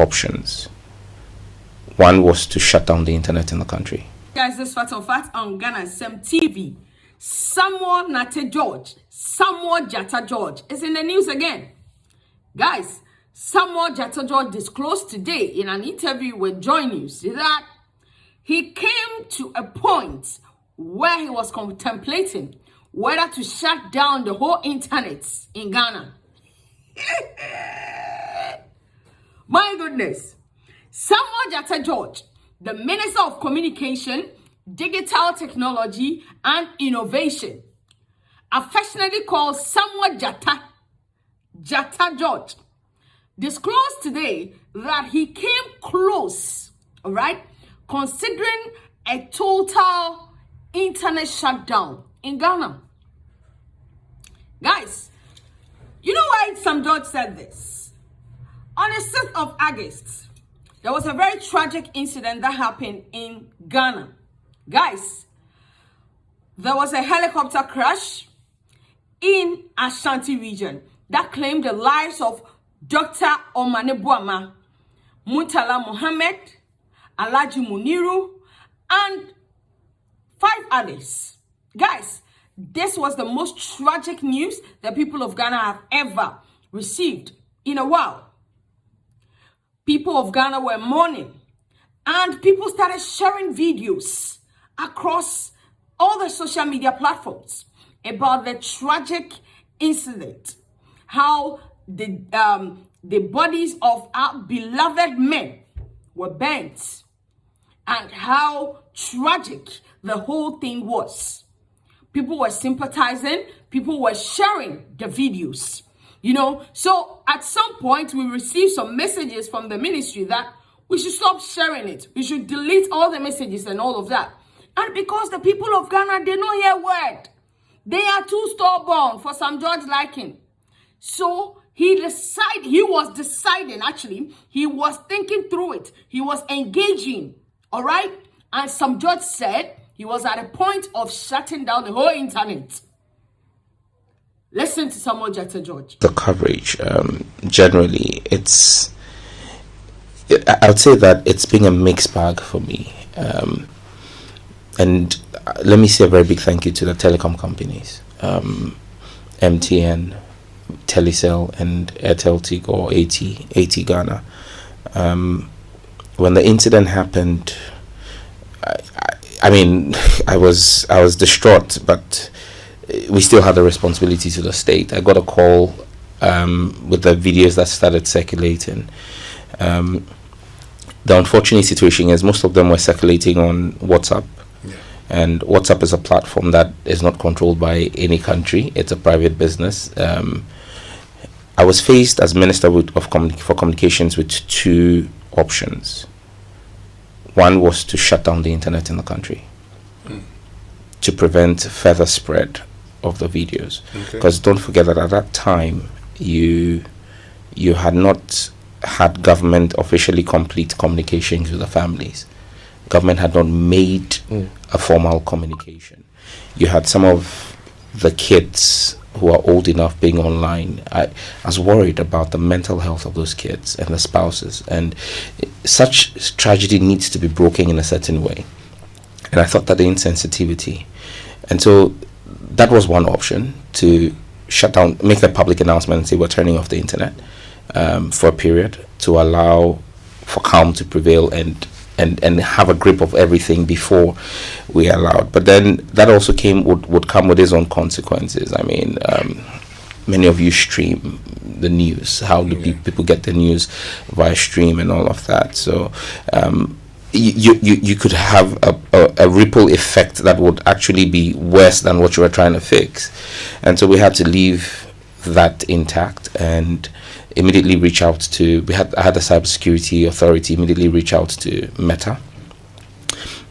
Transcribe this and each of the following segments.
options. One was to shut down the internet in the country. Guys, this Fat on Ghana Sem TV. Samuel Nate George, Samuel Jatta George is in the news again. Guys, Samuel Jatta George disclosed today in an interview with Joy News that he came to a point where he was contemplating whether to shut down the whole internet in Ghana. My goodness. Samuel Jatta George, the Minister of Communication, Digital Technology and Innovation, affectionately called Samuel Jatta George, disclosed today that he came close, all right, considering a total internet shutdown in Ghana. Guys, you know why Sam George said this? On the 6th of August, there was a very tragic incident that happened in Ghana. Guys, there was a helicopter crash in Ashanti region that claimed the lives of Dr. Omane Buama, Muntala Mohammed, Alhaji Muniru, and 5 others. Guys, this was the most tragic news the people of Ghana have ever received in a while. People of Ghana were mourning, and people started sharing videos across all the social media platforms about the tragic incident, how the bodies of our beloved men were burnt, and how tragic the whole thing was. People were sympathizing, people were sharing the videos, you know. So at some point we received some messages from the ministry that we should stop sharing it. We should delete all the messages and all of that. And because the people of Ghana, they don't hear word. They are too stubborn for Sam George liking. So he was thinking through it. He was engaging, all right? And Sam George said he was at a point of shutting down the whole internet. Listen to Samuel Jatta George. The coverage, generally, I would say that it's been a mixed bag for me. And let me say a very big thank you to the telecom companies, MTN, Telecel, and Airtel Tigo, or AT Ghana. When the incident happened, I mean, I was distraught, but we still had a responsibility to the state. I got a call with the videos that started circulating. The unfortunate situation is most of them were circulating on WhatsApp. Yeah. And WhatsApp is a platform that is not controlled by any country. It's a private business. I was faced as Minister for Communications with 2 options. One was to shut down the internet in the country to prevent further spread of the videos. Because don't forget that at that time, you had not had government officially complete communications with the families. Government had not made a formal communication. You had some of the kids who are old enough being online. I was worried about the mental health of those kids and the spouses, and such tragedy needs to be broken in a certain way. And I thought that the insensitivity, and so that was one option, to shut down, make a public announcement and say we're turning off the internet for a period to allow for calm to prevail and have a grip of everything before we allowed. But then that also would come with its own consequences. I mean, many of you stream the news. How do people get the news via stream and all of that? So you could have a ripple effect that would actually be worse than what you were trying to fix. And so we had to leave that intact and immediately reach out to, I had the cybersecurity authority immediately reach out to Meta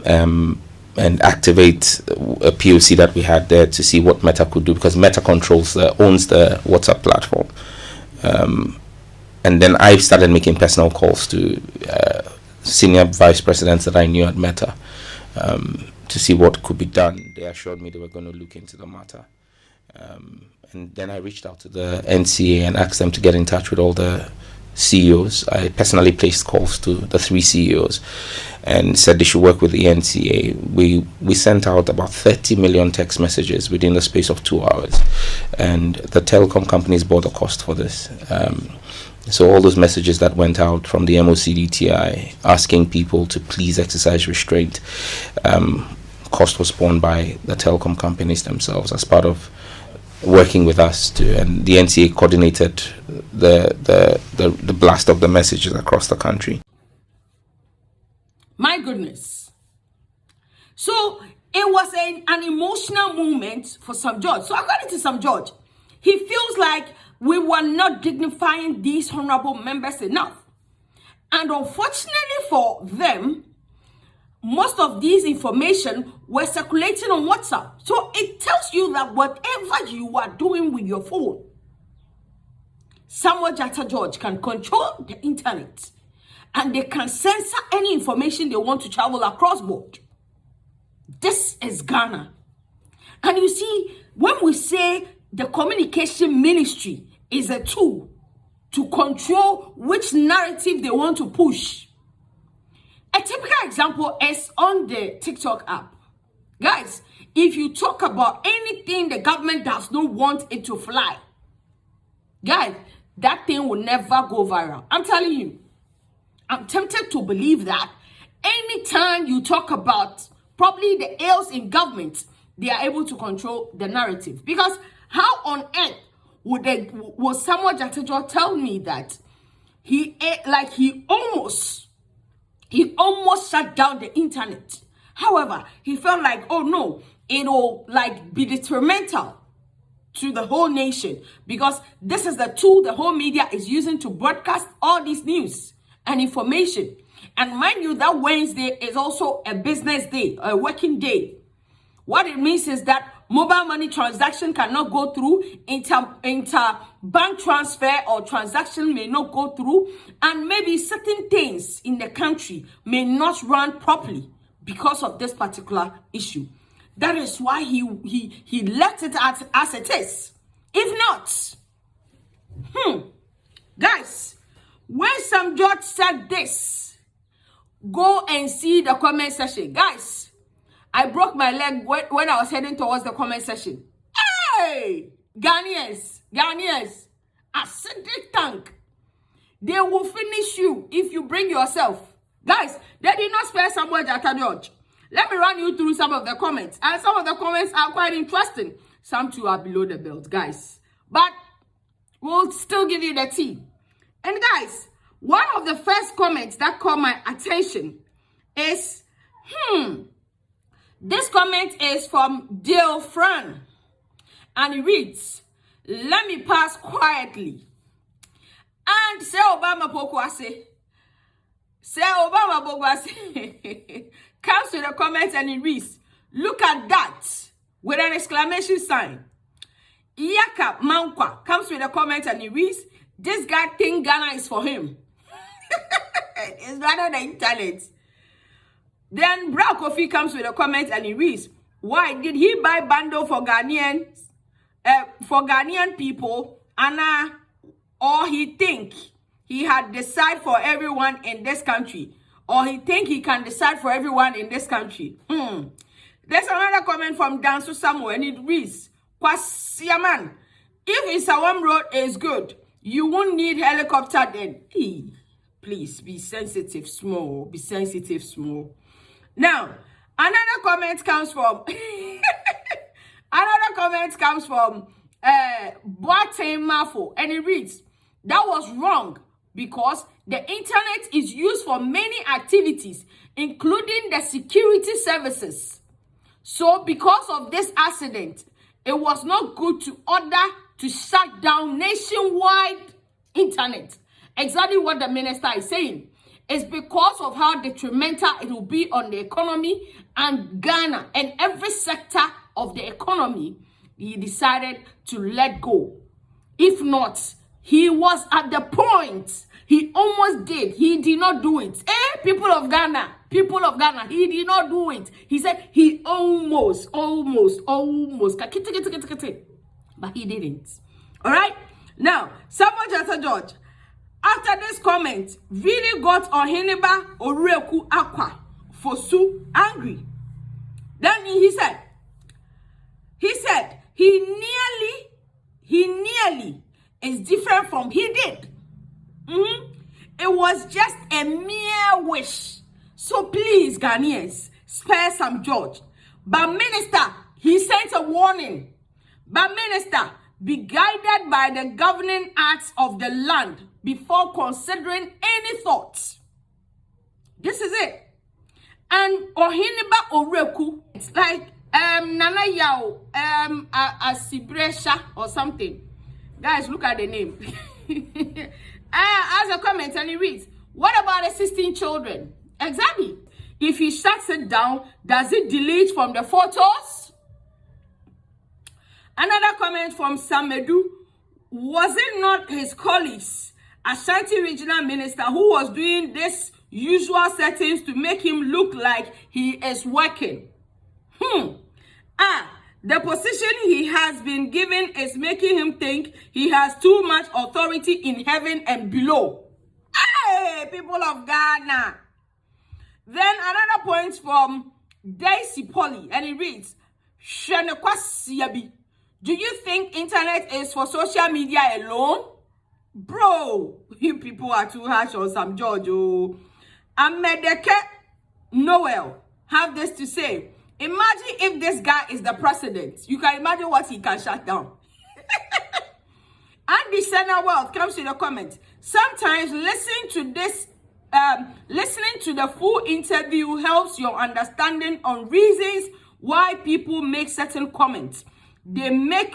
and activate a POC that we had there to see what Meta could do, because Meta owns the WhatsApp platform. And then I started making personal calls to senior vice presidents that I knew at Meta to see what could be done. They assured me they were going to look into the matter. And then I reached out to the NCA and asked them to get in touch with all the CEOs. I personally placed calls to the 3 CEOs and said they should work with the NCA. We sent out about 30 million text messages within the space of 2 hours, and the telecom companies bore the cost for this. So all those messages that went out from the MOCDTI asking people to please exercise restraint, cost was borne by the telecom companies themselves as part of working with us too, and the NCA coordinated the blast of the messages across the country. My goodness. So it was an emotional moment for Sam George. So according to Sam George, he feels like we were not dignifying these honorable members enough. And unfortunately for them, most of these information were circulating on WhatsApp. So it tells you that whatever you are doing with your phone, Samuel Jatta George can control the internet, and they can censor any information they want to travel across board. This is Ghana. And you see, when we say the communication ministry is a tool to control which narrative they want to push, a typical example is on the TikTok app. Guys, if you talk about anything the government does not want it to fly, guys, that thing will never go viral. I'm telling you. I'm tempted to believe that anytime you talk about probably the ills in government, they are able to control the narrative. Because how on earth would Samuel Jatta George tell me that he almost shut down the internet? However, he felt like, oh no, it'll be detrimental to the whole nation, because this is the tool the whole media is using to broadcast all this news and information. And mind you, that Wednesday is also a business day, a working day. What it means is that mobile money transaction cannot go through, inter bank transfer or transaction may not go through, and maybe certain things in the country may not run properly because of this particular issue. That is why he left it as it is. If not, guys, when Sam George said this, go and see the comment section. Guys, I broke my leg when I was heading towards the comment section. Hey, Ghanaians, acidic tank. They will finish you if you bring yourself. Guys, they did not spare Samuel Jatta George. Let me run you through some of the comments. And some of the comments are quite interesting. Some too are below the belt, guys. But we'll still give you the tea. And guys, one of the first comments that caught my attention is, this comment is from Dale Fran. And it reads, let me pass quietly. And say Obama Pokwase. Say Obama Pokwase. Comes to the comments and it reads, look at that, with an exclamation sign. AYɛka Mankwa comes with a comment and it reads, this guy think Ghana is for him. It's rather the internet. Then Bra Kofi comes with a comment and he reads, why did he buy bundle for Ghanaian people, or he think he had decide for everyone in this country, or he think he can decide for everyone in this country. There's another comment from Danso Samuel and it reads, Kwasiaman, if Isawam Road is good, you won't need helicopter then. Please be sensitive small. Be sensitive small. Now, another comment comes from Boateng Mafo, and it reads, that was wrong because the internet is used for many activities, including the security services. So because of this accident, it was not good to order to shut down nationwide internet. Exactly what the minister is saying. It's because of how detrimental it will be on the economy and Ghana and every sector of the economy. He decided to let go. If not, he was at the point. He almost did. He did not do it. People of Ghana, he did not do it. He said he almost. But he didn't. All right? Now, Samuel Jatta George, after this comment really got Ohiniba Oreku Akwa Fosu angry. Then he said he nearly is different from he did. It was just a mere wish. So please, Ghanaians, spare some George. But minister, he sent a warning. But minister, be guided by the governing acts of the land before considering any thoughts. This is it. And Ohiniba Oreku, it's like Nana Yao Asibresha or something. Guys, look at the name. As a comment, and he reads, what about the 16 children? Exactly. If he shuts it down, does it delete from the photos? Another comment from Samedu, was it not his colleagues, Ashanti regional minister, who was doing this usual settings to make him look like he is working? The position he has been given is making him think he has too much authority in heaven and below. Hey, people of Ghana. Then another point from Daisy Polly, and it reads, do you think internet is for social media alone? Bro, you people are too harsh on some George. Amedeke Noel have this to say. Imagine if this guy is the president. You can imagine what he can shut down. And the Senna World comes to the comment. Sometimes listening to the full interview helps your understanding on reasons why people make certain comments. They make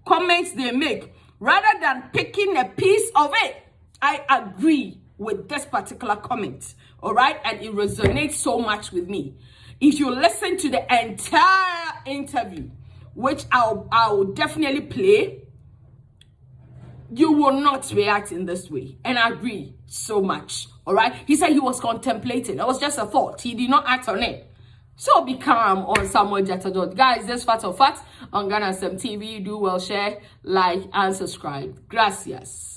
comments they make rather than picking a piece of it. I agree with this particular comment. All right, and it resonates so much with me. If you listen to the entire interview, which I'll definitely play, you will not react in this way. And I agree so much. All right. He said he was contemplating. It was just a thought. He did not act on it. So be calm on Samuel Jatadot. Guys, this Fact or Fact on Ghana SM TV. Do well, share, like, and subscribe. Gracias.